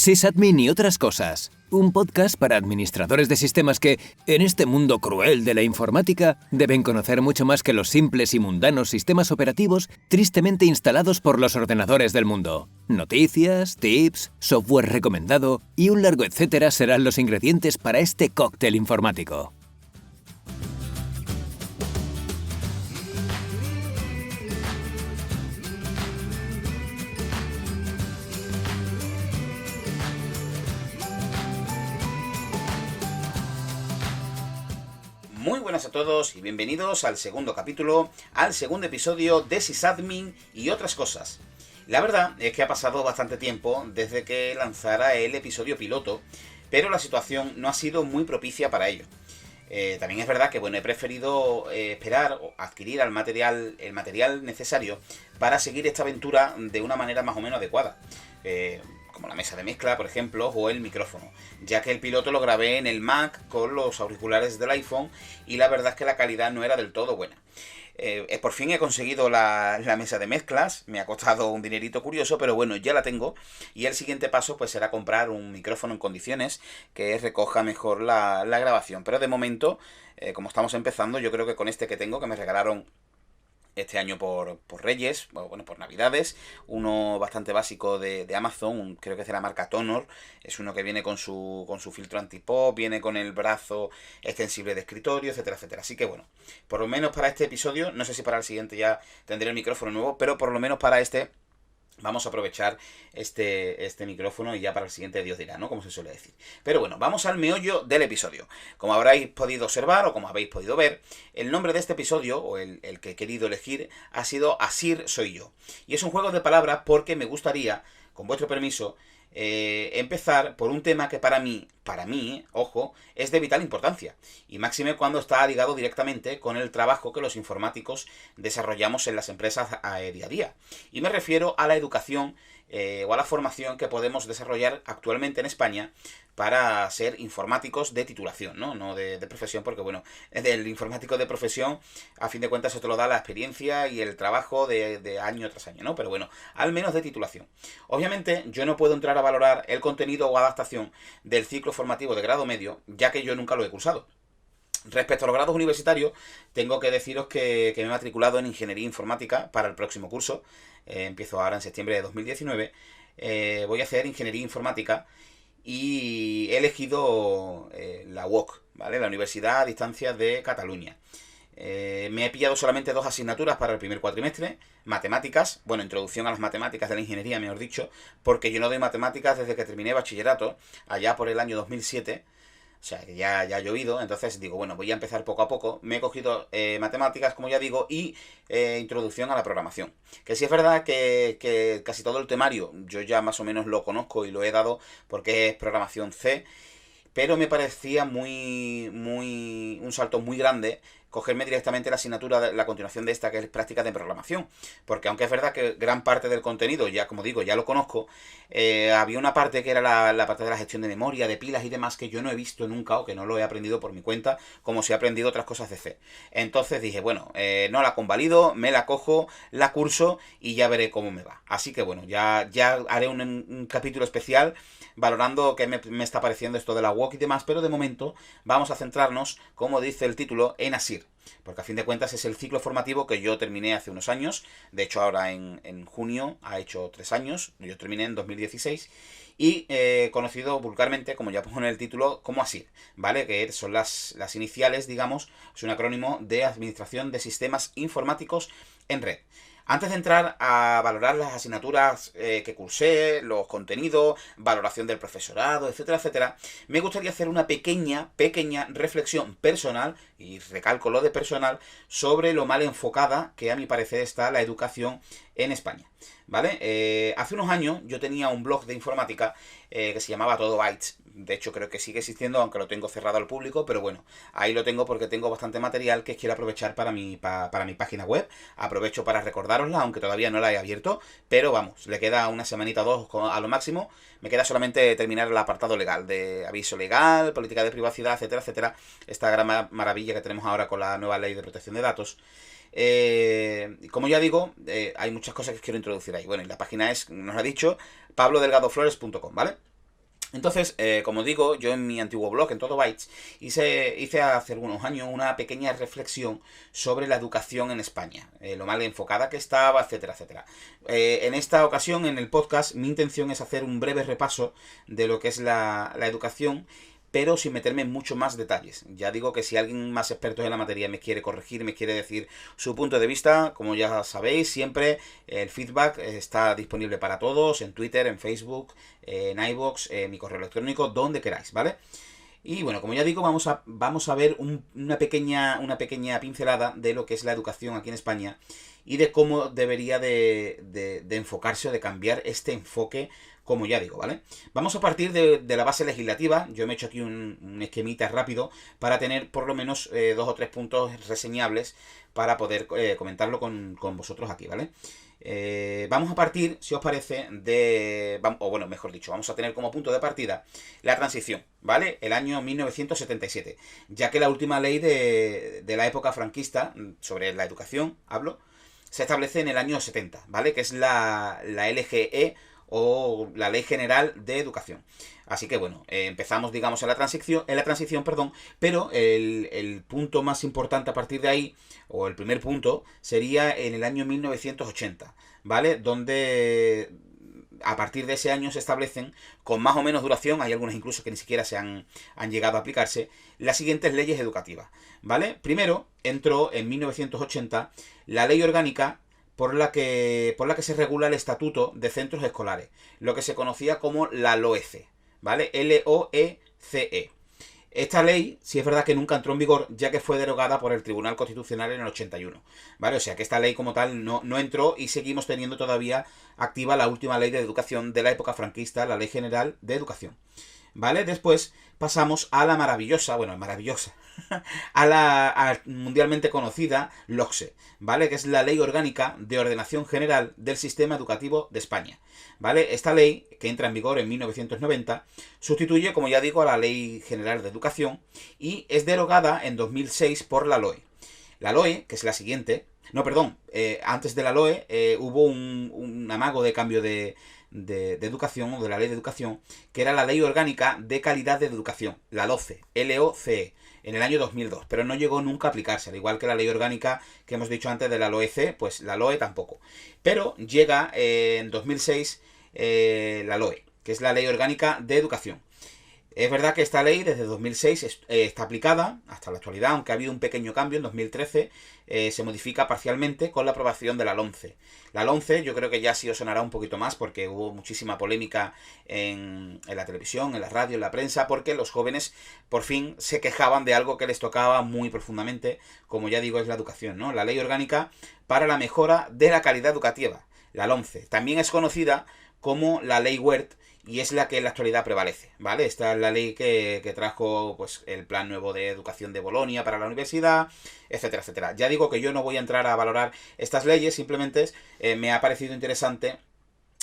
Sysadmin y otras cosas. Un podcast para administradores de sistemas que, en este mundo cruel de la informática, deben conocer mucho más que los simples y mundanos sistemas operativos tristemente instalados por los ordenadores del mundo. Noticias, tips, software recomendado y un largo etcétera serán los ingredientes para este cóctel informático. Muy buenas a todos y bienvenidos al segundo capítulo, al segundo episodio de Sysadmin y otras cosas. La verdad es que ha pasado bastante tiempo desde que lanzara el episodio piloto, pero la situación no ha sido muy propicia para ello. También es verdad que he preferido esperar o adquirir el material necesario para seguir esta aventura de una manera más o menos adecuada. Como la mesa de mezcla, por ejemplo, o el micrófono, ya que el piloto lo grabé en el Mac con los auriculares del iPhone y la verdad es que la calidad no era del todo buena. Por fin he conseguido la mesa de mezclas, me ha costado un dinerito curioso, pero bueno, ya la tengo, y el siguiente paso pues será comprar un micrófono en condiciones que recoja mejor la grabación, pero de momento, como estamos empezando, yo creo que con este que tengo, que me regalaron este año por Reyes, bueno, por Navidades, uno bastante básico de Amazon, creo que es de la marca Tonor, es uno que viene con su filtro antipop, viene con el brazo extensible de escritorio, etcétera, etcétera. Así que bueno, por lo menos para este episodio, no sé si para el siguiente ya tendré el micrófono nuevo, pero por lo menos para este vamos a aprovechar este micrófono y ya para el siguiente Dios dirá, ¿no? Como se suele decir. Pero bueno, vamos al meollo del episodio. Como habréis podido observar o como habéis podido ver, el nombre de este episodio, o el que he querido elegir, ha sido Asir soy yo. Y es un juego de palabras porque me gustaría, con vuestro permiso, empezar por un tema que para mí, ojo, es de vital importancia, y máxime cuando está ligado directamente con el trabajo que los informáticos desarrollamos en las empresas día a día. Y me refiero a la educación o a la formación que podemos desarrollar actualmente en España para ser informáticos de titulación, no de profesión, porque bueno, del informático de profesión, a fin de cuentas, eso te lo da la experiencia y el trabajo de año tras año, ¿no? Pero bueno, al menos de titulación. Obviamente, yo no puedo entrar a valorar el contenido o adaptación del ciclo formativo de grado medio, ya que yo nunca lo he cursado. Respecto a los grados universitarios, tengo que deciros que me he matriculado en Ingeniería Informática para el próximo curso. Empiezo ahora en septiembre de 2019. Voy a hacer Ingeniería Informática y he elegido la UOC, ¿vale? La Universidad a Distancia de Cataluña. Me he pillado solamente 2 asignaturas para el primer cuatrimestre, matemáticas, bueno, introducción a las matemáticas de la ingeniería, mejor dicho, porque yo no doy matemáticas desde que terminé bachillerato, allá por el año 2007, o sea, que ya ha llovido, entonces digo, bueno, voy a empezar poco a poco. Me he cogido matemáticas, como ya digo, y introducción a la programación. Que sí es verdad que casi todo el temario yo ya más o menos lo conozco y lo he dado porque es programación C, pero me parecía un salto muy grande cogerme directamente la asignatura de la continuación de esta, que es práctica de programación, porque aunque es verdad que gran parte del contenido, ya como digo, ya lo conozco, había una parte que era la parte de la gestión de memoria, de pilas y demás, que yo no he visto nunca o que no lo he aprendido por mi cuenta, como si he aprendido otras cosas de C. Entonces dije, bueno, no la convalido, me la cojo, la curso y ya veré cómo me va. Así que bueno, ya haré un capítulo especial valorando qué me está pareciendo esto de la UOC y demás, pero de momento vamos a centrarnos, como dice el título, en Asir. Porque a fin de cuentas es el ciclo formativo que yo terminé hace unos años. De hecho ahora en junio ha hecho 3 años. Yo terminé en 2016. Y conocido vulgarmente, como ya pongo en el título, como Asir, ¿vale? Que son las iniciales, digamos, es un acrónimo de Administración de Sistemas Informáticos en Red. Antes de entrar a valorar las asignaturas que cursé, los contenidos, valoración del profesorado, etcétera, etcétera, me gustaría hacer una pequeña reflexión personal, y recalco lo de personal, sobre lo mal enfocada que a mi parecer está la educación en España, ¿vale? Hace unos años yo tenía un blog de informática que se llamaba Todo Bytes. De hecho creo que sigue existiendo, aunque lo tengo cerrado al público, pero bueno, ahí lo tengo porque tengo bastante material que quiero aprovechar para mi página web. Aprovecho para recordárosla, aunque todavía no la he abierto, pero vamos, le queda una semanita o 2 a lo máximo. Me queda solamente terminar el apartado legal, de aviso legal, política de privacidad, etcétera, etcétera. Esta gran maravilla que tenemos ahora con la nueva ley de protección de datos. Como ya digo, hay muchas cosas que quiero introducir ahí. Bueno, y la página es, nos ha dicho, pablodelgadoflores.com, ¿vale? Entonces, como digo, yo en mi antiguo blog, en Todo Bytes, hice hace algunos años una pequeña reflexión sobre la educación en España, lo mal enfocada que estaba, etcétera, etcétera. En esta ocasión, en el podcast, mi intención es hacer un breve repaso de lo que es la educación, pero sin meterme en mucho más detalles. Ya digo que si alguien más experto en la materia me quiere corregir, me quiere decir su punto de vista, como ya sabéis, siempre el feedback está disponible para todos, en Twitter, en Facebook, en iVoox, en mi correo electrónico, donde queráis, ¿vale? Y bueno, como ya digo, vamos a ver una pequeña pincelada de lo que es la educación aquí en España y de cómo debería de enfocarse o de cambiar este enfoque, como ya digo, ¿vale? Vamos a partir de la base legislativa. Yo me he hecho aquí un esquemita rápido para tener por lo menos 2 o 3 puntos reseñables para poder comentarlo con vosotros aquí, ¿vale? Vamos a partir, si os parece, o bueno, mejor dicho, vamos a tener como punto de partida la transición, ¿vale? El año 1977, ya que la última ley de la época franquista, sobre la educación, hablo, se establece en el año 70, ¿vale? Que es la LGE, o la Ley General de Educación. Así que bueno, empezamos, digamos, en la transición, perdón, pero el punto más importante a partir de ahí, o el primer punto, sería en el año 1980, ¿vale? Donde a partir de ese año se establecen, con más o menos duración, hay algunas incluso que ni siquiera han llegado a aplicarse, las siguientes leyes educativas, ¿vale? Primero entró en 1980 la Ley Orgánica por la que se regula el estatuto de centros escolares, lo que se conocía como la LOECE, ¿vale? LOECE. Esta ley, sí es verdad que nunca entró en vigor, ya que fue derogada por el Tribunal Constitucional en el 81, ¿vale? O sea que esta ley como tal no entró y seguimos teniendo todavía activa la última ley de educación de la época franquista, la Ley General de Educación, ¿vale? Después pasamos a la maravillosa, a la mundialmente conocida LOCSE, ¿vale? Que es la Ley Orgánica de Ordenación General del Sistema Educativo de España, ¿vale? Esta ley, que entra en vigor en 1990, sustituye, como ya digo, a la Ley General de Educación y es derogada en 2006 por la LOE. La LOE, que es la siguiente... No, perdón, antes de la LOE hubo un amago de cambio de educación, o de la ley de educación, que era la Ley Orgánica de Calidad de Educación, la LOCE, LOCE, en el año 2002, pero no llegó nunca a aplicarse, al igual que la ley orgánica que hemos dicho antes de la LOEC, pues la LOE tampoco. Pero llega en 2006 la LOE, que es la Ley Orgánica de Educación. Es verdad que esta ley desde 2006 está aplicada hasta la actualidad, aunque ha habido un pequeño cambio en 2013, se modifica parcialmente con la aprobación de la LOMCE. La LOMCE yo creo que ya sí os sonará un poquito más porque hubo muchísima polémica en la televisión, en la radio, en la prensa, porque los jóvenes por fin se quejaban de algo que les tocaba muy profundamente, como ya digo, es la educación, ¿no? La Ley Orgánica para la Mejora de la Calidad Educativa, la LOMCE. También es conocida como la Ley Wert, y es la que en la actualidad prevalece, ¿vale? Esta es la ley que trajo pues el plan nuevo de educación de Bolonia para la universidad, etcétera, etcétera. Ya digo que yo no voy a entrar a valorar estas leyes, simplemente me ha parecido interesante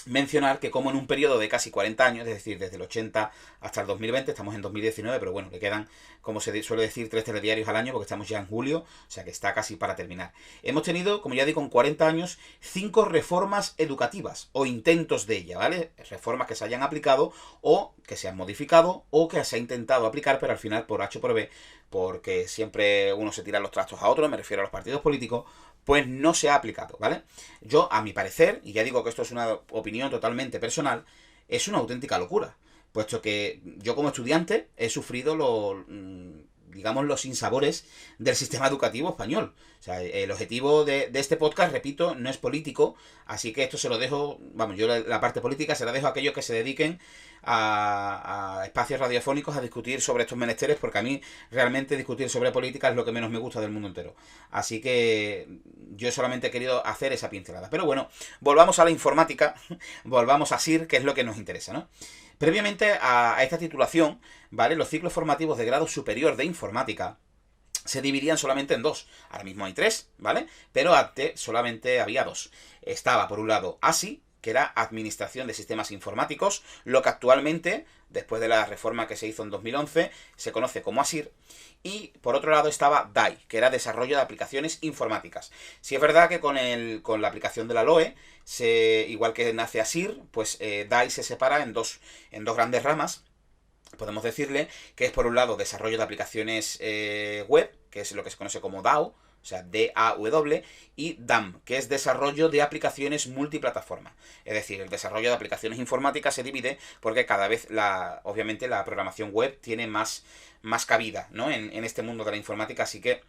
mencionar que como en un periodo de casi 40 años, es decir, desde el 80 hasta el 2020, estamos en 2019, pero bueno, le quedan, como se suele decir, 3 telediarios al año, porque estamos ya en julio, o sea que está casi para terminar. Hemos tenido, como ya digo, en 40 años, 5 reformas educativas, o intentos de ella, ¿vale? Reformas que se hayan aplicado, o que se han modificado, o que se ha intentado aplicar, pero al final, por H o por B, porque siempre uno se tira los trastos a otro, me refiero a los partidos políticos, pues no se ha aplicado, ¿vale? Yo, a mi parecer, y ya digo que esto es una opinión totalmente personal, es una auténtica locura, puesto que yo como estudiante he sufrido los sinsabores del sistema educativo español. O sea, el objetivo de este podcast, repito, no es político, así que esto se lo dejo, vamos, yo la parte política se la dejo a aquellos que se dediquen a espacios radiofónicos a discutir sobre estos menesteres, porque a mí realmente discutir sobre política es lo que menos me gusta del mundo entero. Así que yo solamente he querido hacer esa pincelada. Pero bueno, volvamos a la informática, volvamos a SIR, que es lo que nos interesa, ¿no? Previamente a esta titulación, ¿vale? Los ciclos formativos de grado superior de informática se dividían solamente en 2. Ahora mismo hay 3, ¿vale? Pero antes solamente había 2. Estaba, por un lado, ASI, que era Administración de Sistemas Informáticos, lo que actualmente, después de la reforma que se hizo en 2011, se conoce como ASIR. Y, por otro lado, estaba DAI, que era Desarrollo de Aplicaciones Informáticas. Sí es verdad que con la aplicación de la LOE, igual que nace ASIR, pues DAI se separa en dos grandes ramas, podemos decirle que es por un lado desarrollo de aplicaciones web, que es lo que se conoce como DAO, o sea, D-A-W, y DAM, que es desarrollo de aplicaciones multiplataforma. Es decir, el desarrollo de aplicaciones informáticas se divide porque cada vez, obviamente, la programación web tiene más cabida, ¿no? en este mundo de la informática, así que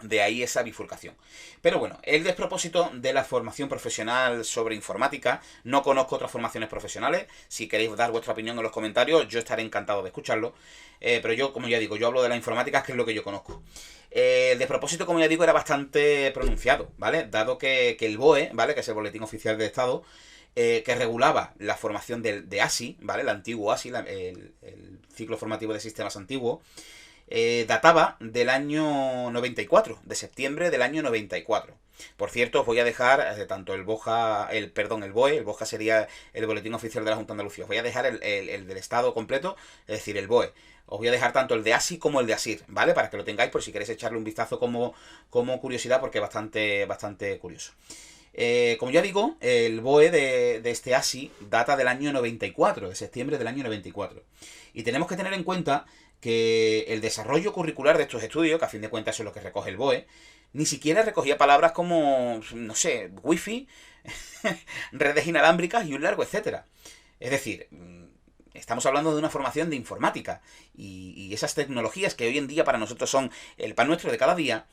de ahí esa bifurcación. Pero bueno, el despropósito de la formación profesional sobre informática, no conozco otras formaciones profesionales, si queréis dar vuestra opinión en los comentarios, yo estaré encantado de escucharlo, pero yo, como ya digo, yo hablo de la informática, que es lo que yo conozco. El despropósito, como ya digo, era bastante pronunciado, ¿vale? Dado que el BOE, ¿vale? Que es el Boletín Oficial del Estado, que regulaba la formación de ASI, ¿vale? El antiguo ASI, el ciclo formativo de sistemas antiguo, databa del año 94, de septiembre del año 94. Por cierto, os voy a dejar tanto el BOE, el BOE sería el Boletín Oficial de la Junta de Andalucía. Os voy a dejar el del Estado completo, es decir, el BOE. Os voy a dejar tanto el de ASI como el de ASIR, ¿vale? Para que lo tengáis por si queréis echarle un vistazo como curiosidad, porque es bastante curioso. Como ya digo, el BOE de este ASI data del año 94, de septiembre del año 94. Y tenemos que tener en cuenta que el desarrollo curricular de estos estudios, que a fin de cuentas eso es lo que recoge el BOE, ni siquiera recogía palabras como, no sé, wifi, redes inalámbricas y un largo etcétera. Es decir, estamos hablando de una formación de informática y esas tecnologías que hoy en día para nosotros son el pan nuestro de cada día.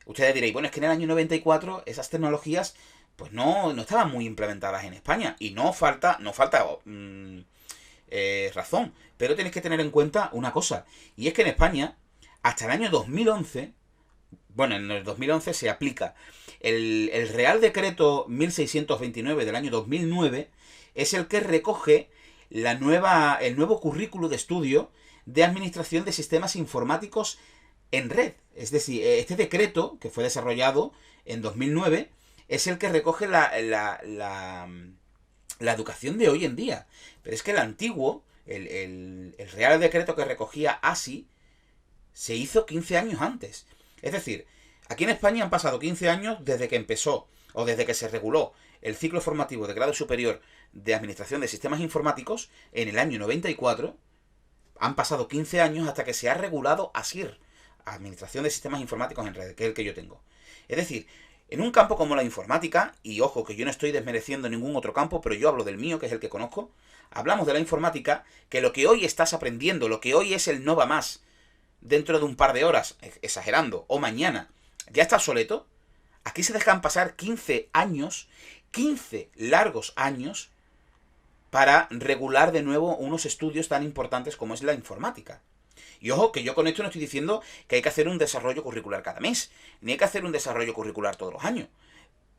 Ustedes diréis, bueno, es que en el año 94 esas tecnologías pues no estaban muy implementadas en España y no falta razón. Pero tenéis que tener en cuenta una cosa, y es que en España, hasta el año 2011, bueno, en el 2011 se aplica el Real Decreto 1629 del año 2009, es el que recoge el nuevo currículo de estudio de administración de sistemas informáticos en red. Es decir, este decreto, que fue desarrollado en 2009, es el que recoge la educación de hoy en día. Pero es que el antiguo, el Real Decreto que recogía ASI, se hizo 15 años antes. Es decir, aquí en España han pasado 15 años desde que empezó, o desde que se reguló el ciclo formativo de grado superior de Administración de Sistemas Informáticos, en el año 94, han pasado 15 años hasta que se ha regulado ASIR, Administración de Sistemas Informáticos en Red, que es el que yo tengo. Es decir, en un campo como la informática, y ojo que yo no estoy desmereciendo ningún otro campo, pero yo hablo del mío, que es el que conozco, hablamos de la informática, que lo que hoy estás aprendiendo, lo que hoy es el no va más, dentro de un par de horas, exagerando, o mañana, ya está obsoleto. Aquí se dejan pasar 15 años, 15 largos años, para regular de nuevo unos estudios tan importantes como es la informática. Y ojo, que yo con esto no estoy diciendo que hay que hacer un desarrollo curricular cada mes, ni hay que hacer un desarrollo curricular todos los años.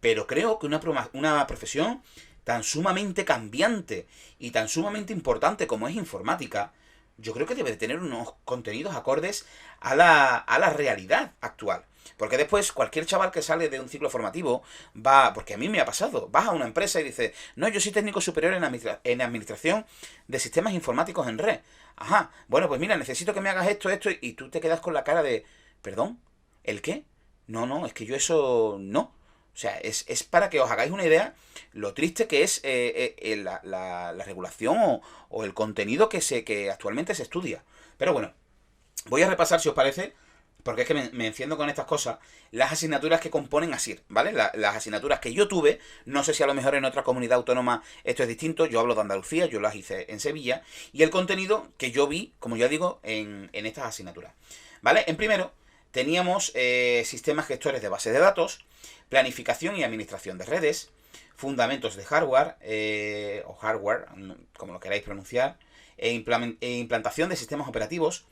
Pero creo que una profesión tan sumamente cambiante y tan sumamente importante como es informática, yo creo que debe de tener unos contenidos acordes a la realidad actual. Porque después cualquier chaval que sale de un ciclo formativo va, porque a mí me ha pasado, vas a una empresa y dices, no, yo soy técnico superior en administración de sistemas informáticos en red. Ajá, bueno, pues mira, necesito que me hagas esto, y tú te quedas con la cara de, ¿perdón? ¿El qué? No, es que yo eso no. O sea, es para que os hagáis una idea lo triste que es la regulación o el contenido que actualmente se estudia. Pero bueno, voy a repasar, si os parece, porque es que me enciendo con estas cosas, las asignaturas que componen ASIR, ¿vale? Las asignaturas que yo tuve, no sé si a lo mejor en otra comunidad autónoma esto es distinto, yo hablo de Andalucía, yo las hice en Sevilla, y el contenido que yo vi, como ya digo, en estas asignaturas, ¿vale? En primero, teníamos sistemas gestores de bases de datos, planificación y administración de redes, fundamentos de hardware, o hardware, como lo queráis pronunciar, e implantación de sistemas operativos,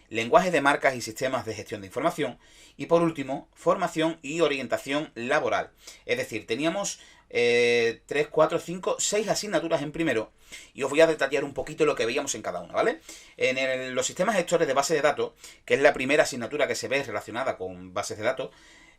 lenguaje de marcas y sistemas de gestión de información, y por último, formación y orientación laboral. Es decir, teníamos 3, 4, 5, 6 asignaturas en primero, y os voy a detallar un poquito lo que veíamos en cada una, ¿vale? En los sistemas gestores de bases de datos, que es la primera asignatura que se ve relacionada con bases de datos,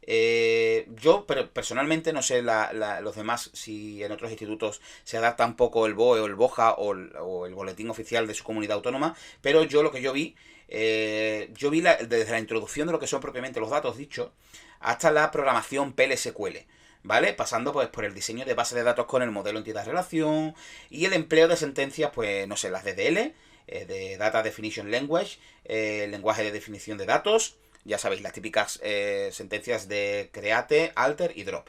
yo personalmente no sé los demás si en otros institutos se adapta un poco el BOE o el BOJA o el boletín oficial de su comunidad autónoma, pero yo lo que yo vi desde la introducción de lo que son propiamente los datos dichos hasta la programación PL/SQL, ¿vale? Pasando pues por el diseño de bases de datos con el modelo entidad-relación y el empleo de sentencias, pues no sé, las DDL, de Data Definition Language, lenguaje de definición de datos. Ya sabéis, las típicas sentencias de create, alter y drop.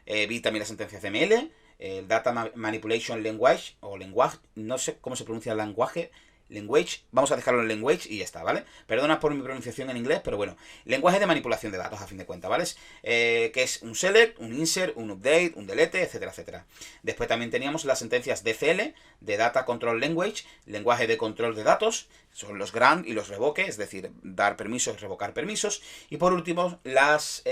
Vi también las sentencias de ML, el Data Manipulation Language, o lenguaje, no sé cómo se pronuncia el lenguaje, language, vamos a dejarlo en language y ya está, ¿vale? Perdona por mi pronunciación en inglés, pero bueno, lenguaje de manipulación de datos a fin de cuentas, ¿vale? Que es un select, un insert, un update, un delete, etcétera, etcétera. Después también teníamos las sentencias DCL, de Data Control Language, lenguaje de control de datos, son los grant y los revoke, es decir, dar permisos, revocar permisos. Y por último, las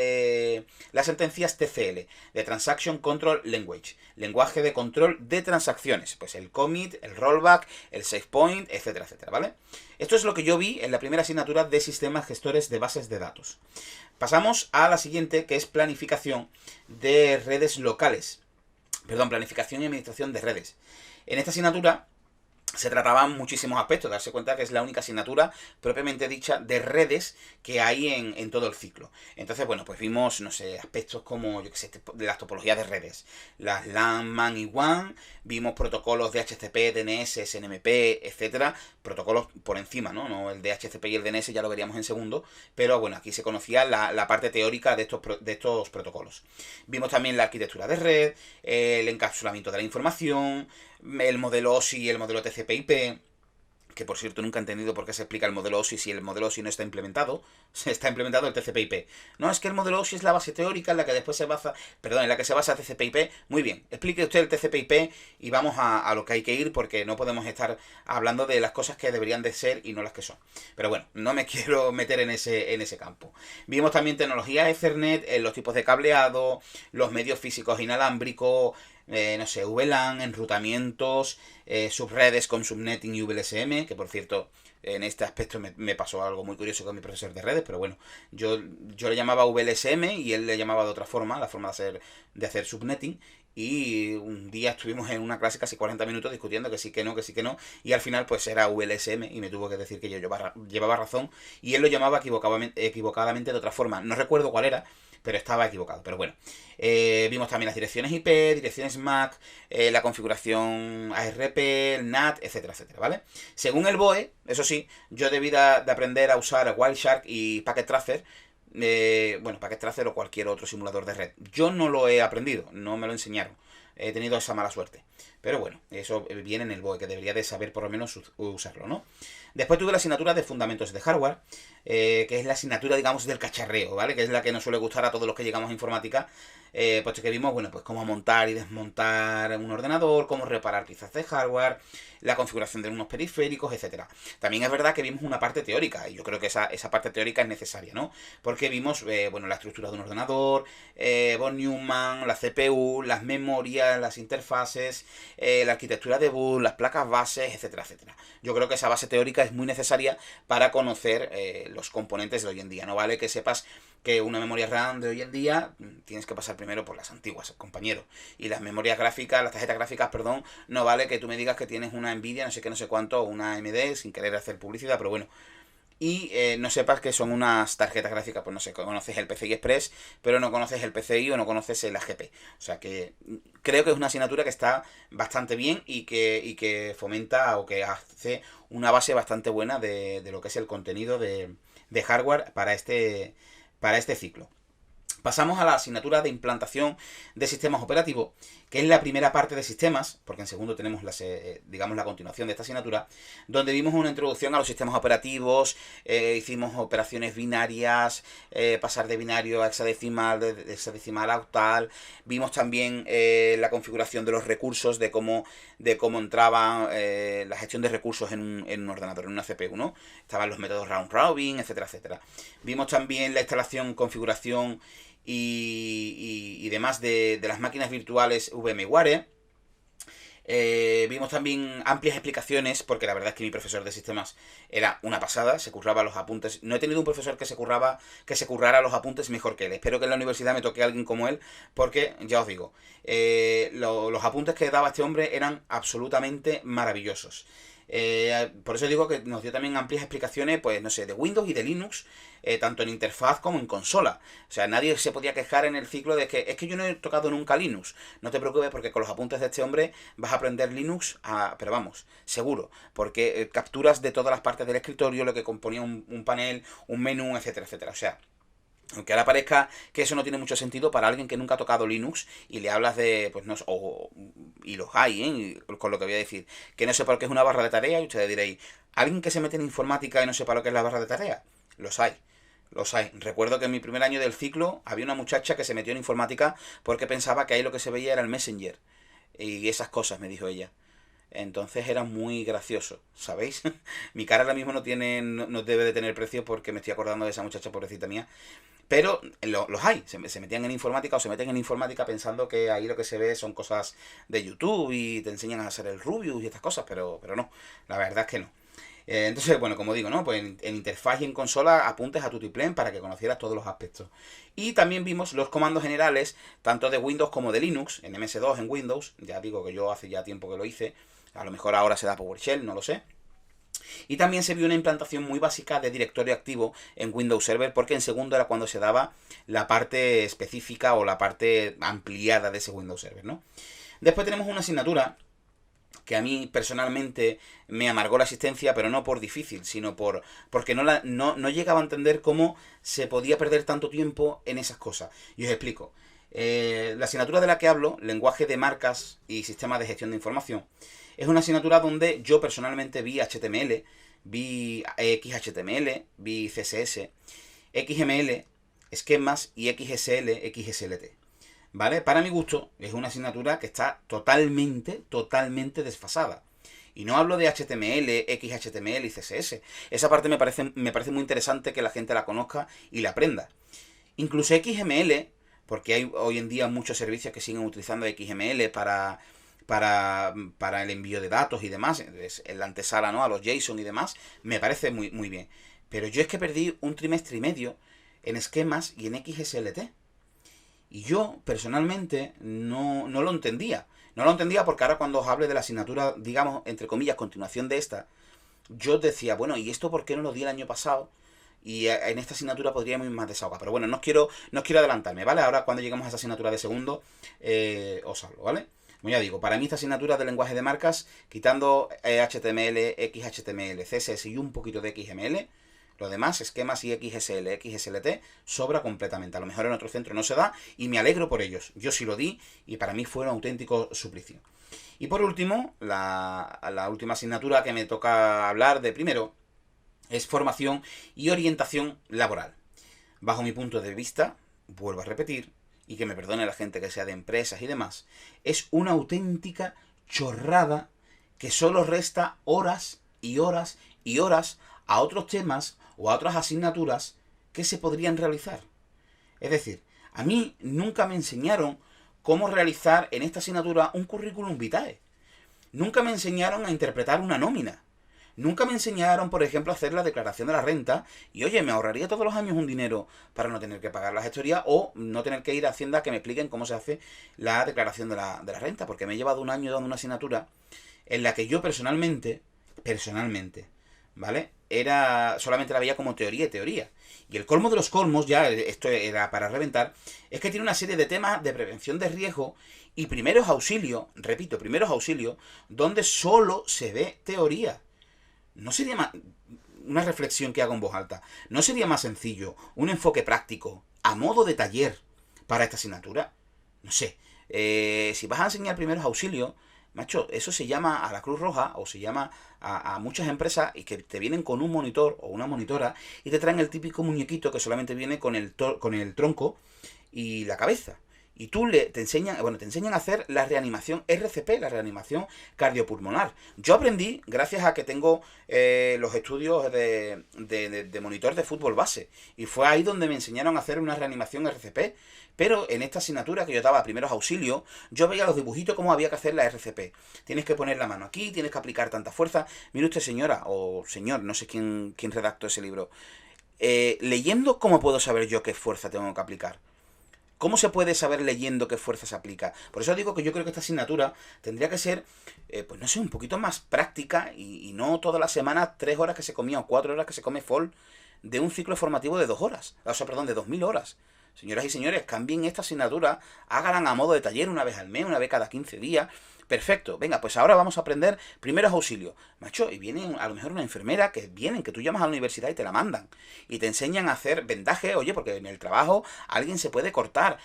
sentencias TCL, de Transaction Control Language, lenguaje de control de transacciones, pues el commit, el rollback, el save point, etcétera, etcétera, ¿vale? Esto es lo que yo vi en la primera asignatura de sistemas gestores de bases de datos. Pasamos a la siguiente, que es planificación de redes locales. Perdón, planificación y administración de redes. En esta asignatura se trataban muchísimos aspectos, darse cuenta que es la única asignatura propiamente dicha de redes que hay en todo el ciclo. Entonces, bueno, pues vimos, no sé, aspectos como, yo qué sé, de las topologías de redes, las LAN, MAN y WAN, vimos protocolos de HTTP, DNS, SNMP, etcétera, protocolos por encima, ¿no? El DHCP y el DNS ya lo veríamos en segundo, pero bueno, aquí se conocía la parte teórica de estos protocolos. Vimos también la arquitectura de red, el encapsulamiento de la información, el modelo OSI y el modelo TCP/IP, que por cierto nunca he entendido por qué se explica el modelo OSI si el modelo OSI no está implementado. Está implementado el TCP/IP. No, es que el modelo OSI es la base teórica en la que después se basa, en la que se basa TCP/IP. Muy bien, explique usted el TCP/IP y vamos a lo que hay que ir, porque no podemos estar hablando de las cosas que deberían de ser y no las que son. Pero bueno, no me quiero meter en ese campo. Vimos también tecnología Ethernet, los tipos de cableado, los medios físicos inalámbricos, no sé, VLAN, enrutamientos, subredes con subnetting y VLSM, que por cierto, en este aspecto me pasó algo muy curioso con mi profesor de redes, pero bueno, yo le llamaba VLSM y él le llamaba de otra forma, la forma de hacer subnetting. Y un día estuvimos en una clase casi 40 minutos discutiendo que sí, que no, que sí, que no. Y al final pues era VLSM y me tuvo que decir que yo llevaba razón. Y él lo llamaba equivocadamente de otra forma. No recuerdo cuál era, pero estaba equivocado. Pero bueno, vimos también las direcciones IP, direcciones MAC, la configuración ARP, el NAT, etcétera, etcétera, ¿vale? Según el BOE, eso sí, yo debí de aprender a usar Wireshark y Packet Tracer. Packet Tracer o cualquier otro simulador de red. Yo no lo he aprendido, no me lo enseñaron. He tenido esa mala suerte. Pero bueno, eso viene en el BOE, que debería de saber por lo menos usarlo, ¿no? Después tuve la asignatura de fundamentos de hardware, que es la asignatura, digamos, del cacharreo, ¿vale? Que es la que nos suele gustar a todos los que llegamos a informática. Pues que vimos, bueno, pues cómo montar y desmontar un ordenador, cómo reparar piezas de hardware, la configuración de unos periféricos, etcétera. También es verdad que vimos una parte teórica, y yo creo que esa parte teórica es necesaria, ¿no? Porque vimos, la estructura de un ordenador, von Neumann, la CPU, las memorias, las interfaces, la arquitectura de boot, las placas bases, etcétera, etcétera. Yo creo que esa base teórica es muy necesaria para conocer los componentes de hoy en día. No vale que sepas que una memoria RAM de hoy en día tienes que pasar primero por las antiguas, compañero. Y las memorias gráficas, las tarjetas gráficas, perdón, no vale que tú me digas que tienes una Nvidia, no sé qué, no sé cuánto, o una AMD, sin querer hacer publicidad, pero bueno. Y no sepas que son unas tarjetas gráficas, pues no sé, conoces el PCI Express, pero no conoces el PCI o no conoces el AGP. O sea que creo que es una asignatura que está bastante bien y que fomenta o que hace una base bastante buena de lo que es el contenido de hardware para este ciclo. Pasamos a la asignatura de implantación de sistemas operativos, que es la primera parte de sistemas, porque en segundo tenemos la continuación de esta asignatura, donde vimos una introducción a los sistemas operativos, hicimos operaciones binarias, pasar de binario a hexadecimal, de hexadecimal a octal, vimos también la configuración de los recursos, de cómo entraba la gestión de recursos en un ordenador, en una CPU, ¿no? Estaban los métodos round robin, etcétera, etcétera. Vimos también la instalación, configuración y demás de las máquinas virtuales VMware. Vimos también amplias explicaciones, porque la verdad es que mi profesor de sistemas era una pasada, se curraba los apuntes. No he tenido un profesor que se currara los apuntes mejor que él. Espero que en la universidad me toque a alguien como él, porque ya os digo, los apuntes que daba este hombre eran absolutamente maravillosos. Por eso digo que nos dio también amplias explicaciones, pues no sé, de Windows y de Linux, tanto en interfaz como en consola. O sea, nadie se podía quejar en el ciclo de que es que yo no he tocado nunca Linux. No te preocupes porque con los apuntes de este hombre vas a aprender Linux, pero vamos, seguro, porque capturas de todas las partes del escritorio, lo que componía un panel, un menú, etcétera, etcétera. O sea, aunque ahora parezca que eso no tiene mucho sentido para alguien que nunca ha tocado Linux y le hablas de, pues no sé, y los hay, con lo que voy a decir, que no sepa lo que es una barra de tarea, y ustedes diréis, ¿alguien que se mete en informática y no sepa lo que es la barra de tarea? Los hay. Los hay. Recuerdo que en mi primer año del ciclo había una muchacha que se metió en informática porque pensaba que ahí lo que se veía era el Messenger. Y esas cosas, me dijo ella. Entonces era muy gracioso, ¿sabéis? Mi cara ahora mismo no debe de tener precio porque me estoy acordando de esa muchacha pobrecita mía. Pero los hay, se metían en informática o se meten en informática pensando que ahí lo que se ve son cosas de YouTube y te enseñan a hacer el Rubius y estas cosas, pero no, la verdad es que no. Entonces, bueno, como digo, ¿no? Pues en interfaz y en consola apuntes a tutiplén para que conocieras todos los aspectos. Y también vimos los comandos generales, tanto de Windows como de Linux, en MS2 en Windows, ya digo que yo hace ya tiempo que lo hice, a lo mejor ahora se da PowerShell, no lo sé. Y también se vio una implantación muy básica de directorio activo en Windows Server, porque en segundo era cuando se daba la parte específica o la parte ampliada de ese Windows Server, ¿no? Después tenemos una asignatura que a mí personalmente me amargó la asistencia, pero no por difícil, sino porque no llegaba a entender cómo se podía perder tanto tiempo en esas cosas. Y os explico. La asignatura de la que hablo, lenguaje de marcas y sistemas de gestión de información, es una asignatura donde yo personalmente vi HTML, vi XHTML, vi CSS, XML, esquemas y XSL, XSLT. ¿Vale? Para mi gusto, es una asignatura que está totalmente desfasada. Y no hablo de HTML, XHTML y CSS. Esa parte me parece muy interesante que la gente la conozca y la aprenda. Incluso XML, porque hay hoy en día muchos servicios que siguen utilizando XML para el envío de datos y demás, en la antesala, ¿no?, a los JSON y demás, me parece muy bien. Pero yo es que perdí un trimestre y medio en esquemas y en XSLT. Y yo, personalmente, no lo entendía. No lo entendía porque ahora cuando os hable de la asignatura, digamos, entre comillas, continuación de esta, yo decía, bueno, ¿y esto por qué no lo di el año pasado? Y en esta asignatura podríamos ir más desahogados. Pero bueno, no os quiero adelantarme, ¿vale? Ahora cuando lleguemos a esa asignatura de segundo, os hablo, ¿vale? Como ya digo, para mí esta asignatura de lenguaje de marcas, quitando HTML, XHTML, CSS y un poquito de XML, lo demás, esquemas y XSL, XSLT, sobra completamente. A lo mejor en otro centro no se da y me alegro por ellos. Yo sí lo di y para mí fue un auténtico suplicio. Y por último, la última asignatura que me toca hablar de primero es formación y orientación laboral. Bajo mi punto de vista, vuelvo a repetir, y que me perdone la gente que sea de empresas y demás, es una auténtica chorrada que solo resta horas y horas y horas a otros temas o a otras asignaturas que se podrían realizar. Es decir, a mí nunca me enseñaron cómo realizar en esta asignatura un currículum vitae. Nunca me enseñaron a interpretar una nómina. Nunca me enseñaron, por ejemplo, a hacer la declaración de la renta y, oye, me ahorraría todos los años un dinero para no tener que pagar la gestoría o no tener que ir a Hacienda a que me expliquen cómo se hace la declaración de la renta, porque me he llevado un año dando una asignatura en la que yo personalmente, ¿vale? Solamente la veía como teoría. Y el colmo de los colmos, ya esto era para reventar, es que tiene una serie de temas de prevención de riesgo y primeros auxilios, repito, primeros auxilios, donde solo se ve teoría. ¿No sería más, una reflexión que hago en voz alta, no sería más sencillo un enfoque práctico a modo de taller para esta asignatura? No sé, si vas a enseñar primeros auxilios, macho, eso se llama a la Cruz Roja o se llama a muchas empresas y que te vienen con un monitor o una monitora y te traen el típico muñequito que solamente viene con el tronco y la cabeza. Y te enseñan a hacer la reanimación RCP, la reanimación cardiopulmonar. Yo aprendí gracias a que tengo los estudios de monitor de fútbol base. Y fue ahí donde me enseñaron a hacer una reanimación RCP. Pero en esta asignatura que yo daba primeros auxilios, yo veía los dibujitos cómo había que hacer la RCP. Tienes que poner la mano aquí, tienes que aplicar tanta fuerza. Mire usted, señora, o señor, no sé quién redactó ese libro. Leyendo, ¿cómo puedo saber yo qué fuerza tengo que aplicar? ¿Cómo se puede saber leyendo qué fuerza se aplica? Por eso digo que yo creo que esta asignatura tendría que ser, pues no sé, un poquito más práctica y no todas las semanas 3 horas que se comía o 4 horas que se come FOL de un ciclo formativo de 2 horas. O sea, perdón, de 2000 horas. Señoras y señores, cambien esta asignatura, háganla a modo de taller una vez al mes, una vez cada 15 días. Perfecto, venga, pues ahora vamos a aprender primeros auxilios. Macho, y viene a lo mejor una enfermera que tú llamas a la universidad y te la mandan. Y te enseñan a hacer vendaje, oye, porque en el trabajo alguien se puede cortar,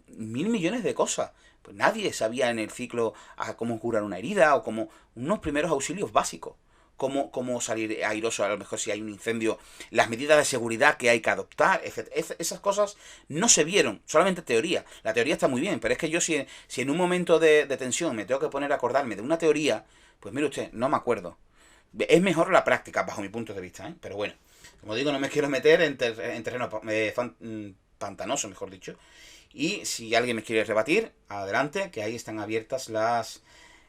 mil millones de cosas. Pues nadie sabía en el ciclo a cómo curar una herida o como unos primeros auxilios básicos. Cómo salir airoso, a lo mejor si hay un incendio, las medidas de seguridad que hay que adoptar, etc. Esas cosas no se vieron, solamente teoría. La teoría está muy bien, pero es que yo si en un momento de tensión me tengo que poner a acordarme de una teoría, pues mire usted, no me acuerdo. Es mejor la práctica, bajo mi punto de vista, ¿eh? Pero bueno, como digo, no me quiero meter en terreno pantanoso, mejor dicho. Y si alguien me quiere rebatir, adelante, que ahí están abiertas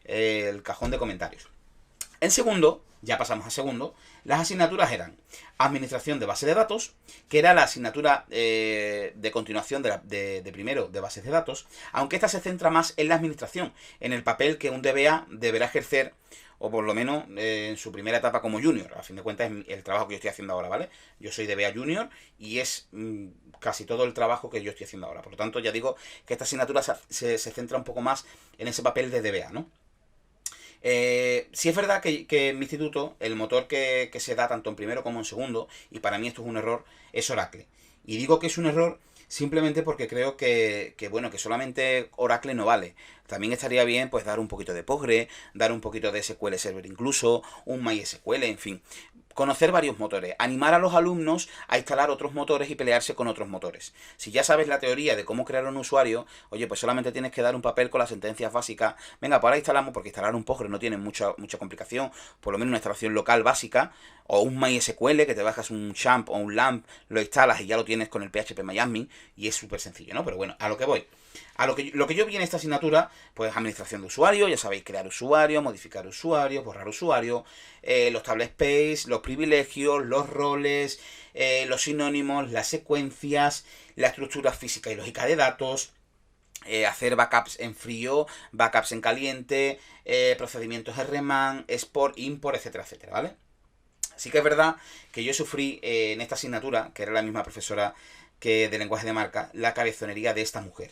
el cajón de comentarios. En segundo, ya pasamos a segundo, las asignaturas eran Administración de Bases de Datos, que era la asignatura de continuación de primero de bases de datos, aunque esta se centra más en la administración, en el papel que un DBA deberá ejercer, o por lo menos en su primera etapa como junior. A fin de cuentas es el trabajo que yo estoy haciendo ahora, ¿vale? Yo soy DBA junior y es casi todo el trabajo que yo estoy haciendo ahora. Por lo tanto, ya digo que esta asignatura se centra un poco más en ese papel de DBA, ¿no? Sí es verdad que en mi instituto el motor que se da tanto en primero como en segundo, y para mí esto es un error, es Oracle. Y digo que es un error simplemente porque creo que solamente Oracle no vale. También estaría bien pues dar un poquito de Postgre, dar un poquito de SQL Server incluso, un MySQL, en fin. Conocer varios motores, animar a los alumnos a instalar otros motores y pelearse con otros motores. Si ya sabes la teoría de cómo crear un usuario, oye, pues solamente tienes que dar un papel con las sentencias básicas. Venga, pues ahora instalamos, porque instalar un Postgre no tiene mucha complicación, por lo menos una instalación local básica, o un MySQL, que te bajas un champ o un lamp, lo instalas y ya lo tienes con el PHP MyAdmin, y es súper sencillo, ¿no? Pero bueno, a lo que voy. Lo que yo vi en esta asignatura, pues administración de usuario, ya sabéis, crear usuario, modificar usuario, borrar usuario, los table space, los privilegios, los roles, los sinónimos, las secuencias, la estructura física y lógica de datos, hacer backups en frío, backups en caliente, procedimientos RMAN, export, import, etcétera, etcétera, ¿vale? Sí que es verdad que yo sufrí en esta asignatura, que era la misma profesora que de lenguaje de marca, la cabezonería de esta mujer.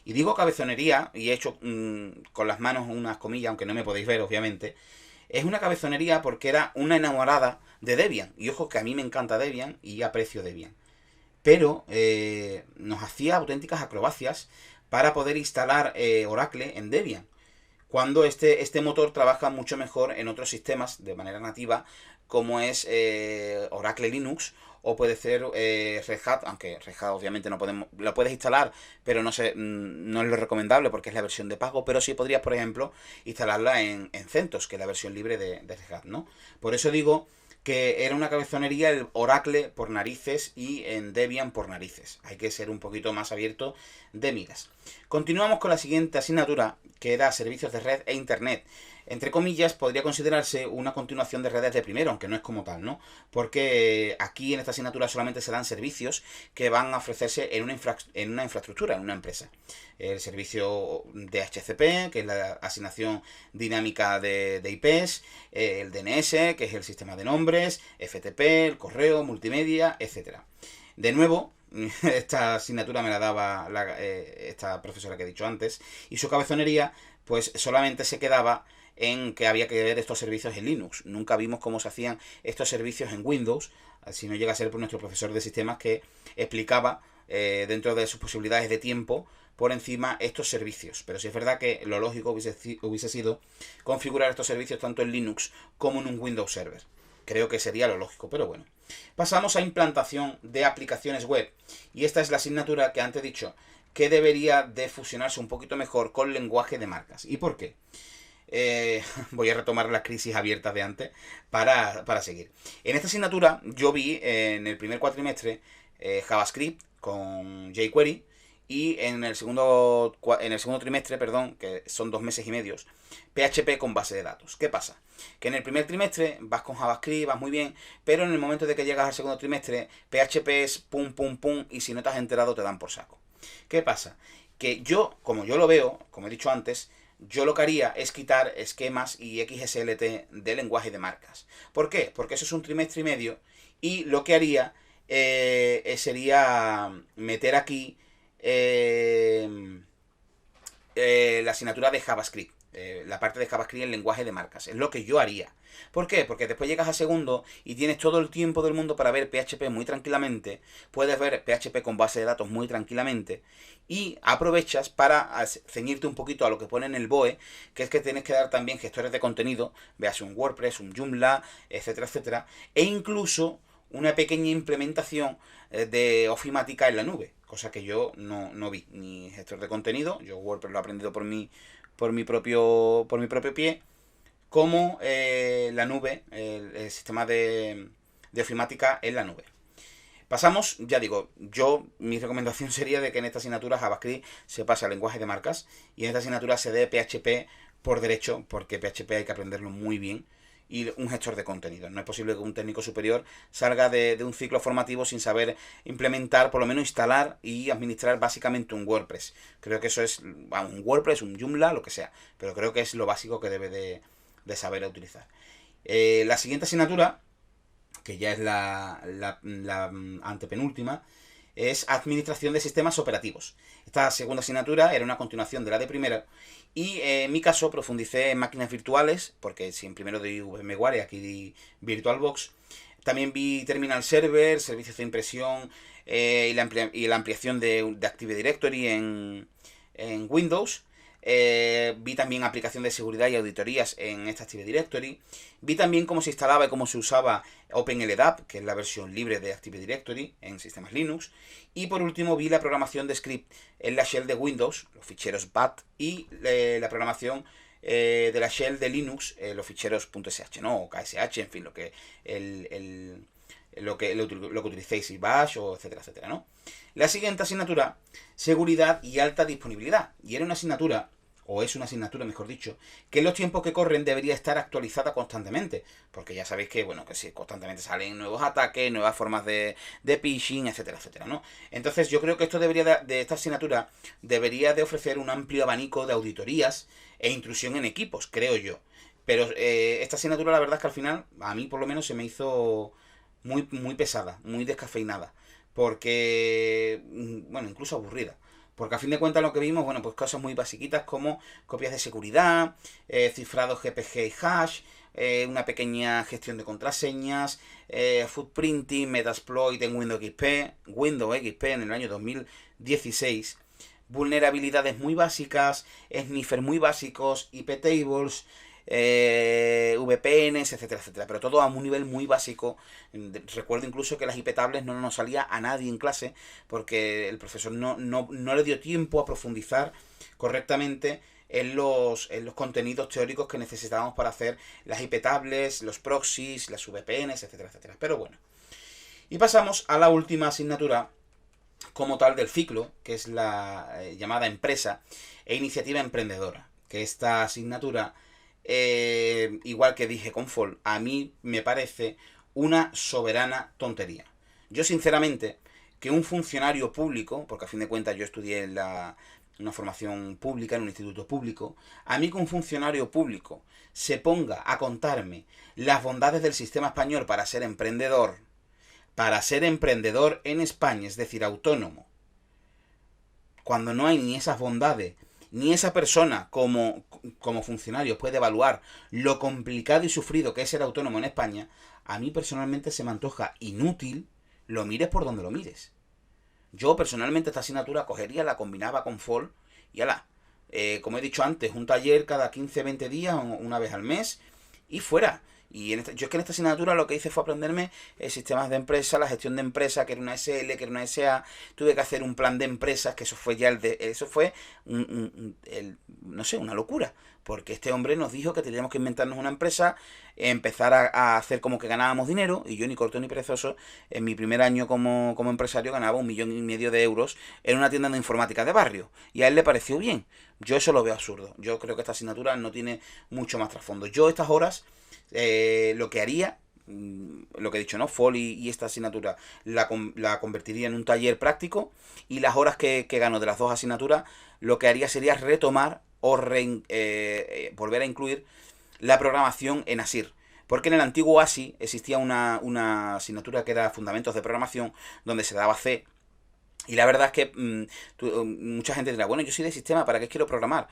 Y digo cabezonería, y he hecho con las manos unas comillas, aunque no me podéis ver, obviamente. Es una cabezonería porque era una enamorada de Debian. Y ojo que a mí me encanta Debian y aprecio Debian. Pero nos hacía auténticas acrobacias para poder instalar Oracle en Debian. Cuando este motor trabaja mucho mejor en otros sistemas de manera nativa, como es Oracle Linux, o puede ser Red Hat, aunque Red Hat obviamente no podemos, lo puedes instalar, pero no es lo recomendable porque es la versión de pago, pero sí podrías, por ejemplo, instalarla en CentOS, que es la versión libre de Red Hat, ¿no? Por eso digo que era una cabezonería el Oracle por narices y en Debian por narices. Hay que ser un poquito más abierto de miras. Continuamos con la siguiente asignatura, que era Servicios de Red e Internet. Entre comillas, podría considerarse una continuación de redes de primero, aunque no es como tal, ¿no? Porque aquí en esta asignatura solamente se dan servicios que van a ofrecerse en una infraestructura, en una empresa. El servicio de DHCP, que es la asignación dinámica de IPs, el DNS, que es el sistema de nombres, FTP, el correo, multimedia, etc. De nuevo, esta asignatura me la daba esta profesora que he dicho antes, y su cabezonería pues solamente se quedaba en que había que ver estos servicios en Linux. Nunca vimos cómo se hacían estos servicios en Windows, si no llega a ser por nuestro profesor de sistemas que explicaba dentro de sus posibilidades de tiempo por encima estos servicios. Pero sí es verdad que lo lógico hubiese sido configurar estos servicios tanto en Linux como en un Windows Server. Creo que sería lo lógico, pero bueno. Pasamos a implantación de aplicaciones web. Y esta es la asignatura que antes he dicho que debería de fusionarse un poquito mejor con lenguaje de marcas. ¿Y por qué? Voy a retomar las crisis abiertas de antes para seguir. En esta asignatura yo vi en el primer cuatrimestre JavaScript con jQuery y en el segundo trimestre, perdón, que son 2 meses y medio, PHP con base de datos. ¿Qué pasa? Que en el primer trimestre vas con JavaScript, vas muy bien, pero en el momento de que llegas al segundo trimestre, PHP es pum, pum, pum, y si no te has enterado te dan por saco. ¿Qué pasa? Que yo, como yo lo veo, como he dicho antes, yo lo que haría es quitar esquemas y XSLT de lenguaje de marcas. ¿Por qué? Porque eso es un trimestre y medio y lo que haría sería meter aquí la asignatura de JavaScript. La parte de JavaScript en lenguaje de marcas. Es lo que yo haría. ¿Por qué? Porque después llegas a segundo y tienes todo el tiempo del mundo para ver PHP muy tranquilamente. Puedes ver PHP con base de datos muy tranquilamente. Y aprovechas para ceñirte un poquito a lo que pone en el BOE, que es que tienes que dar también gestores de contenido. Veas un WordPress, un Joomla, etcétera, etcétera. E incluso una pequeña implementación de ofimática en la nube. Cosa que yo no vi. Ni gestor de contenido. Yo WordPress lo he aprendido por mi propio pie, como la nube, el sistema de ofimática en la nube. Pasamos, ya digo, mi recomendación sería de que en esta asignatura JavaScript se pase al lenguaje de marcas y en esta asignatura se dé PHP por derecho, porque PHP hay que aprenderlo muy bien, y un gestor de contenido. No es posible que un técnico superior salga de un ciclo formativo sin saber implementar, por lo menos instalar y administrar básicamente un WordPress. Creo que eso es un WordPress, un Joomla, lo que sea, pero creo que es lo básico que debe de saber utilizar. La siguiente asignatura, que ya es la antepenúltima, es Administración de Sistemas Operativos. Esta segunda asignatura era una continuación de la de primera y en mi caso profundicé en máquinas virtuales, porque si en primero di VMware y aquí di VirtualBox. También vi Terminal Server, servicios de impresión y la ampliación de Active Directory en Windows. Vi también aplicación de seguridad y auditorías en esta Active Directory. Vi también cómo se instalaba y cómo se usaba OpenLDAP, que es la versión libre de Active Directory en sistemas Linux. Y por último vi la programación de script en la shell de Windows, los ficheros BAT, y la programación de la shell de Linux, los ficheros .sh, ¿no? O KSH, en fin, lo que utilicéis, y Bash, o etcétera, etcétera, ¿no? La siguiente asignatura, seguridad y alta disponibilidad. Y era una asignatura, o es una asignatura, mejor dicho, que en los tiempos que corren debería estar actualizada constantemente. Porque ya sabéis que, bueno, que sí, constantemente salen nuevos ataques, nuevas formas de phishing, etcétera, etcétera, ¿no? Entonces yo creo que esto de esta asignatura debería de ofrecer un amplio abanico de auditorías e intrusión en equipos, creo yo. Pero esta asignatura, la verdad es que al final, a mí por lo menos se me hizo muy, muy pesada, muy descafeinada. Porque, bueno, incluso aburrida. Porque a fin de cuentas lo que vimos, bueno, pues cosas muy basiquitas como copias de seguridad, cifrado GPG y hash, una pequeña gestión de contraseñas, footprinting, Metasploit en Windows XP en el año 2016, vulnerabilidades muy básicas, sniffers muy básicos, IP tables, VPNs, etcétera, etcétera, pero todo a un nivel muy básico. Recuerdo incluso que las IP tables no nos salía a nadie en clase porque el profesor no le dio tiempo a profundizar correctamente en los contenidos teóricos que necesitábamos para hacer las IP tables, los proxies, las VPNs, etcétera, etcétera. Pero bueno. Y pasamos a la última asignatura como tal del ciclo, que es la llamada empresa e iniciativa emprendedora. Que esta asignatura, igual que dije con FOL, a mí me parece una soberana tontería. Yo sinceramente, que un funcionario público, porque a fin de cuentas yo estudié en una formación pública, en un instituto público, a mí que un funcionario público se ponga a contarme las bondades del sistema español para ser emprendedor en España, es decir, autónomo, cuando no hay ni esas bondades, ni esa persona como funcionario puede evaluar lo complicado y sufrido que es ser autónomo en España, a mí personalmente se me antoja inútil, lo mires por donde lo mires. Yo personalmente esta asignatura cogería, la combinaba con FOL y ala. Como he dicho antes, un taller cada 15-20 días, una vez al mes y fuera. Y yo es que en esta asignatura lo que hice fue aprenderme sistemas de empresa, la gestión de empresa, que era una SL, que era una SA. Tuve que hacer un plan de empresas, que eso fue ya eso fue no sé, una locura. Porque este hombre nos dijo que teníamos que inventarnos una empresa, empezar a hacer como que ganábamos dinero, y yo ni corto ni perezoso, en mi primer año como empresario ganaba 1,5 millones de euros en una tienda de informática de barrio. Y a él le pareció bien. Yo eso lo veo absurdo. Yo creo que esta asignatura no tiene mucho más trasfondo. Yo estas horas lo que haría, lo que he dicho, ¿no? Foley y esta asignatura la convertiría en un taller práctico, y las horas que gano de las dos asignaturas lo que haría sería retomar o volver a incluir la programación en ASIR. Porque en el antiguo ASI existía una asignatura que era Fundamentos de Programación, donde se daba C. Y la verdad es que mucha gente dirá, bueno, yo soy de sistema, ¿para qué quiero programar?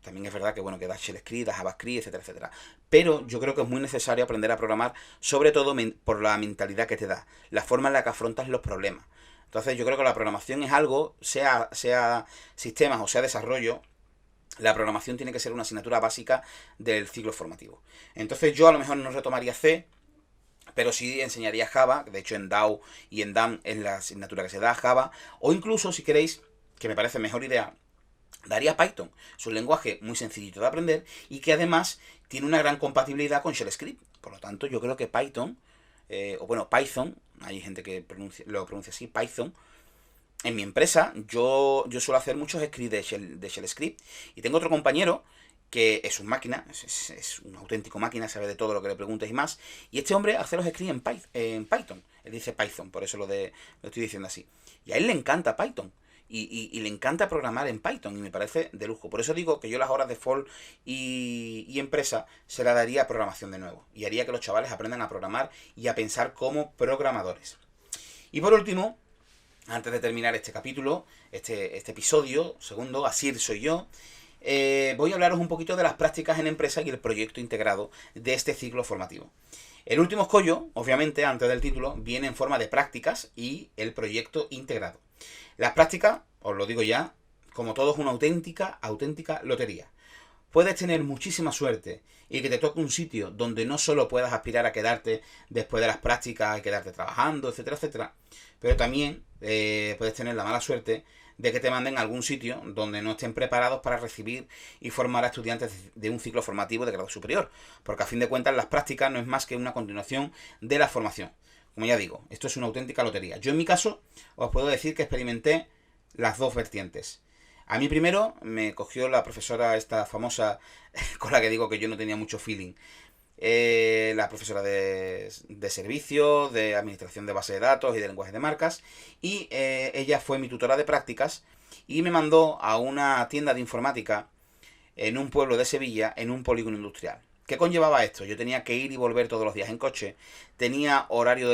También es verdad que, bueno, que da Shell Script, da JavaScript, etcétera, etcétera. Pero yo creo que es muy necesario aprender a programar, sobre todo por la mentalidad que te da, la forma en la que afrontas los problemas. Entonces yo creo que la programación es algo, sea sistemas o sea desarrollo, la programación tiene que ser una asignatura básica del ciclo formativo. Entonces yo a lo mejor no retomaría C, pero sí enseñaría Java. De hecho en DAO y en DAM es la asignatura que se da, Java. O incluso, si queréis, que me parece mejor idea, daría Python. Es un lenguaje muy sencillito de aprender y que además tiene una gran compatibilidad con Shell Script. Por lo tanto, yo creo que Python, Python, hay gente que lo pronuncia así, Python. En mi empresa yo suelo hacer muchos scripts de Shell Script, y tengo otro compañero que es un máquina, es un auténtico máquina, sabe de todo lo que le preguntes y más, y este hombre hace los scripts en Python. Él dice Python, por eso lo estoy diciendo así. Y a él le encanta Python. Y le encanta programar en Python, y me parece de lujo. Por eso digo que yo las horas de FOL y empresa se las daría a programación de nuevo. Y haría que los chavales aprendan a programar y a pensar como programadores. Y por último, antes de terminar este capítulo, este episodio segundo, Asir soy yo, voy a hablaros un poquito de las prácticas en empresa y el proyecto integrado de este ciclo formativo. El último escollo, obviamente, antes del título, viene en forma de prácticas y el proyecto integrado. Las prácticas, os lo digo ya, como todo, es una auténtica lotería. Puedes tener muchísima suerte y que te toque un sitio donde no solo puedas aspirar a quedarte después de las prácticas y quedarte trabajando, etcétera, etcétera, pero también puedes tener la mala suerte de que te manden a algún sitio donde no estén preparados para recibir y formar a estudiantes de un ciclo formativo de grado superior, porque a fin de cuentas las prácticas no es más que una continuación de la formación. Como ya digo, esto es una auténtica lotería. Yo en mi caso os puedo decir que experimenté las dos vertientes. A mí primero me cogió la profesora esta famosa, con la que digo que yo no tenía mucho feeling, la profesora de servicio, de administración de base de datos y de lenguaje de marcas, y ella fue mi tutora de prácticas y me mandó a una tienda de informática en un pueblo de Sevilla, en un polígono industrial. ¿Qué conllevaba esto? Yo tenía que ir y volver todos los días en coche, tenía horario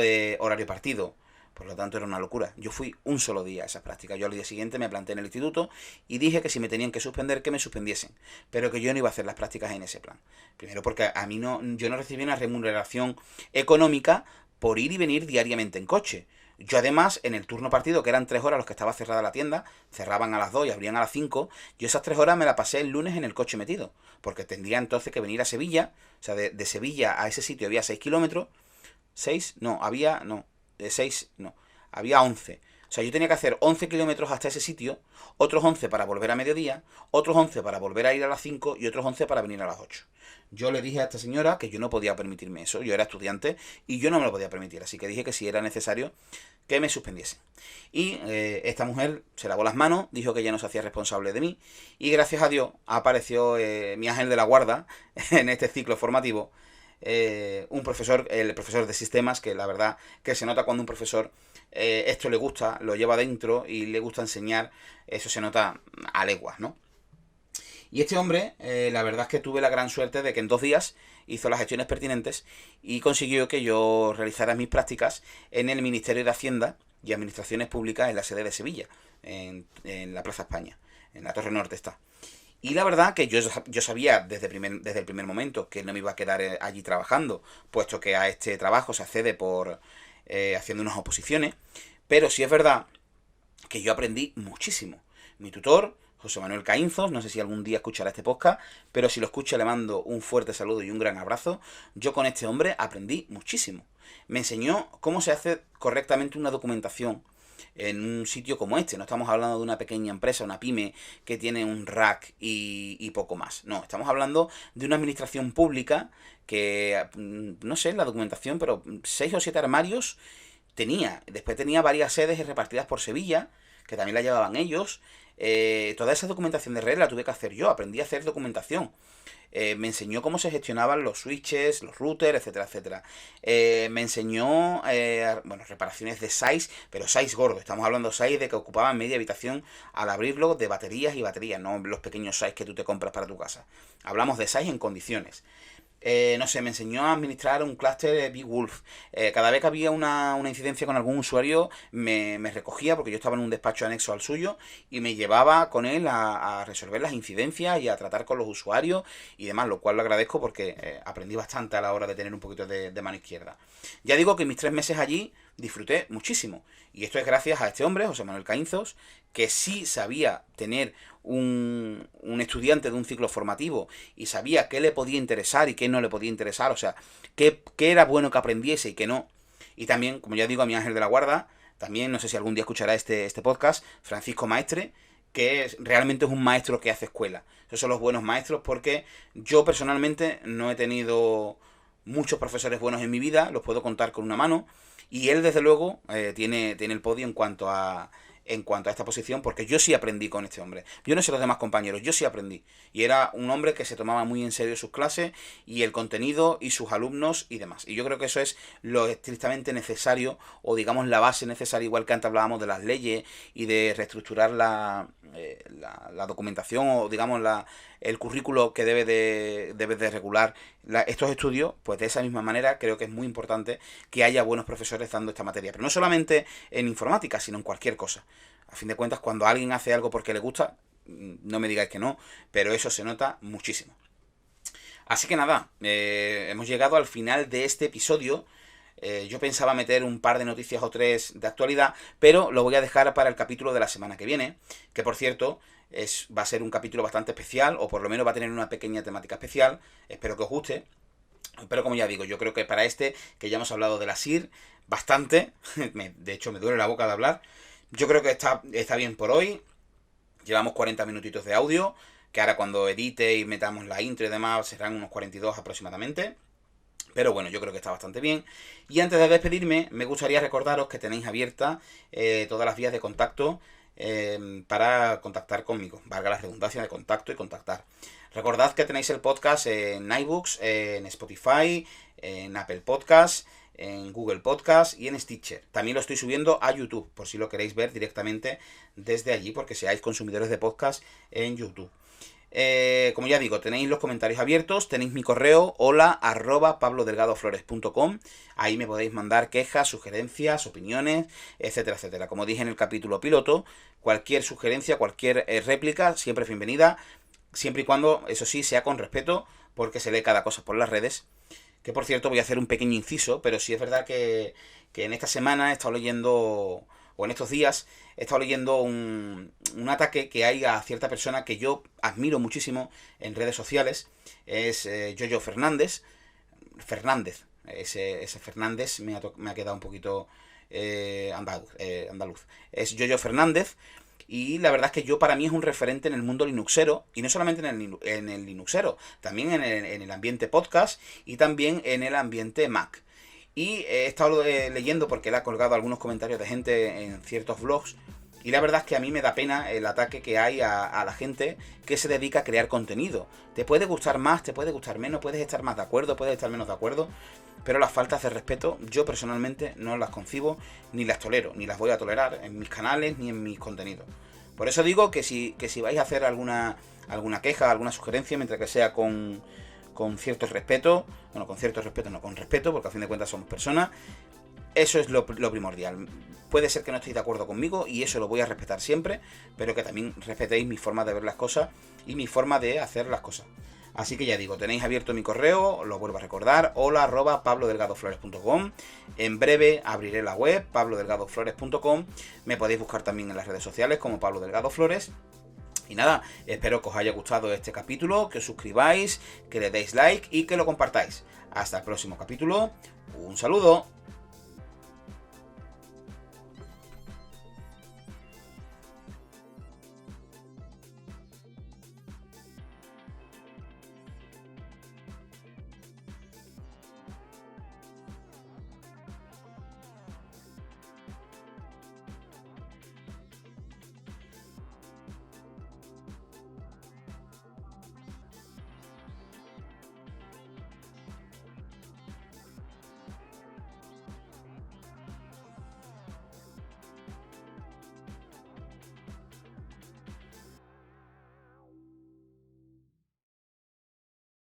partido, por lo tanto era una locura. Yo fui un solo día a esas prácticas. Yo al día siguiente me planté en el instituto y dije que si me tenían que suspender, que me suspendiesen, pero que yo no iba a hacer las prácticas en ese plan. Primero porque a mí yo no recibí una remuneración económica por ir y venir diariamente en coche. Yo además, en el turno partido, que eran 3 horas los que estaba cerrada la tienda, cerraban a las 2 y abrían a las 5, yo esas 3 horas me la pasé el lunes en el coche metido, porque tendría entonces que venir a Sevilla. O sea, de Sevilla a ese sitio había 6 kilómetros, 6, no, había 11. O sea, yo tenía que hacer 11 kilómetros hasta ese sitio, otros 11 para volver a mediodía, otros 11 para volver a ir a las 5 y otros 11 para venir a las 8. Yo le dije a esta señora que yo no podía permitirme eso, yo era estudiante y yo no me lo podía permitir, así que dije que si era necesario que me suspendiesen. Y esta mujer se lavó las manos, dijo que ya no se hacía responsable de mí, y gracias a Dios apareció mi ángel de la guarda en este ciclo formativo, un profesor, el profesor de sistemas, que la verdad que se nota cuando un profesor esto le gusta, lo lleva dentro y le gusta enseñar, eso se nota a leguas, ¿no? Y este hombre, la verdad es que tuve la gran suerte de que en 2 días hizo las gestiones pertinentes y consiguió que yo realizara mis prácticas en el Ministerio de Hacienda y Administraciones Públicas en la sede de Sevilla, en la Plaza España, en la Torre Norte está. Y la verdad que yo sabía desde el primer momento que no me iba a quedar allí trabajando, puesto que a este trabajo se accede por haciendo unas oposiciones, pero sí es verdad que yo aprendí muchísimo. Mi tutor, José Manuel Caínzos, no sé si algún día escuchará este podcast, pero si lo escucha le mando un fuerte saludo y un gran abrazo. Yo con este hombre aprendí muchísimo. Me enseñó cómo se hace correctamente una documentación en un sitio como este. No estamos hablando de una pequeña empresa, una pyme que tiene un rack y poco más. No, estamos hablando de una administración pública que, no sé, la documentación, pero 6 o 7 armarios tenía. Después tenía varias sedes repartidas por Sevilla, que también la llevaban ellos. Toda esa documentación de red la tuve que hacer yo, aprendí a hacer documentación. me enseñó cómo se gestionaban los switches, los routers, etcétera, etcétera. Me enseñó, reparaciones de SAIs, pero SAIs gordos. Estamos hablando de SAIs de que ocupaban media habitación al abrirlo, de baterías y baterías, no los pequeños SAIs que tú te compras para tu casa. Hablamos de SAIs en condiciones. Me enseñó a administrar un clúster Beowulf. Cada vez que había una incidencia con algún usuario, me recogía, porque yo estaba en un despacho anexo al suyo, y me llevaba con él a resolver las incidencias y a tratar con los usuarios y demás, lo cual lo agradezco porque aprendí bastante a la hora de tener un poquito de mano izquierda. Ya digo que mis 3 meses allí disfruté muchísimo. Y esto es gracias a este hombre, José Manuel Caínzos, que sí sabía tener un estudiante de un ciclo formativo y sabía qué le podía interesar y qué no le podía interesar, o sea, qué era bueno que aprendiese y qué no. Y también, como ya digo, a mi ángel de la guarda, también, no sé si algún día escuchará este podcast, Francisco Maestre, que realmente es un maestro que hace escuela. Esos son los buenos maestros, porque yo personalmente no he tenido muchos profesores buenos en mi vida, los puedo contar con una mano, y él desde luego tiene el podio en cuanto a esta posición, porque yo sí aprendí con este hombre. Yo no sé los demás compañeros, yo sí aprendí. Y era un hombre que se tomaba muy en serio sus clases y el contenido y sus alumnos y demás. Y yo creo que eso es lo estrictamente necesario, o digamos la base necesaria, igual que antes hablábamos de las leyes y de reestructurar la documentación, o digamos el currículo que debe de regular estos estudios. Pues de esa misma manera creo que es muy importante que haya buenos profesores dando esta materia, pero no solamente en informática, sino en cualquier cosa. A fin de cuentas, cuando alguien hace algo porque le gusta, no me digáis que no, pero eso se nota muchísimo. Así que nada, hemos llegado al final de este episodio. Yo pensaba meter un par de noticias o 3 de actualidad, pero lo voy a dejar para el capítulo de la semana que viene, que por cierto va a ser un capítulo bastante especial, o por lo menos va a tener una pequeña temática especial. Espero que os guste. Pero como ya digo, yo creo que para que ya hemos hablado de la SIR bastante, de hecho me duele la boca de hablar, yo creo que está bien por hoy. Llevamos 40 minutitos de audio, que ahora cuando edite y metamos la intro y demás serán unos 42 aproximadamente. Pero bueno, yo creo que está bastante bien. Y antes de despedirme, me gustaría recordaros que tenéis abiertas todas las vías de contacto para contactar conmigo. Valga la redundancia de contacto y contactar. Recordad que tenéis el podcast en iBooks, en Spotify, en Apple Podcasts, en Google Podcasts y en Stitcher. También lo estoy subiendo a YouTube, por si lo queréis ver directamente desde allí, porque seáis consumidores de podcast en YouTube. Como ya digo, tenéis los comentarios abiertos, tenéis mi correo hola@pablodelgadoflores.com. Ahí me podéis mandar quejas, sugerencias, opiniones, etcétera, etcétera. Como dije en el capítulo piloto, cualquier sugerencia, cualquier réplica, siempre es bienvenida, siempre y cuando, eso sí, sea con respeto, porque se lee cada cosa por las redes. Que por cierto, voy a hacer un pequeño inciso, pero sí es verdad que en esta semana he estado leyendo, o en estos días, he estado leyendo un ataque que hay a cierta persona que yo admiro muchísimo en redes sociales. Es Yoyo Fernández. Ese Fernández me ha quedado un poquito andaluz. Es Yoyo Fernández. Y la verdad es que para mí es un referente en el mundo linuxero, y no solamente en el linuxero, también en el ambiente podcast y también en el ambiente Mac. Y he estado leyendo, porque él ha colgado algunos comentarios de gente en ciertos blogs, y la verdad es que a mí me da pena el ataque que hay a la gente que se dedica a crear contenido. Te puede gustar más, te puede gustar menos, puedes estar más de acuerdo, puedes estar menos de acuerdo, pero las faltas de respeto yo personalmente no las concibo, ni las tolero, ni las voy a tolerar en mis canales ni en mis contenidos. Por eso digo que si vais a hacer alguna queja, alguna sugerencia, mientras que sea con cierto respeto, bueno, con cierto respeto, no con respeto, porque a fin de cuentas somos personas, eso es lo primordial. Puede ser que no estéis de acuerdo conmigo, y eso lo voy a respetar siempre, pero que también respetéis mi forma de ver las cosas y mi forma de hacer las cosas. Así que ya digo, tenéis abierto mi correo, lo vuelvo a recordar, hola@pablodelgadoflores.com. En breve abriré la web, pablodelgadoflores.com. Me podéis buscar también en las redes sociales como Pablo Delgado Flores. Y nada, espero que os haya gustado este capítulo, que os suscribáis, que le deis like y que lo compartáis. Hasta el próximo capítulo, un saludo.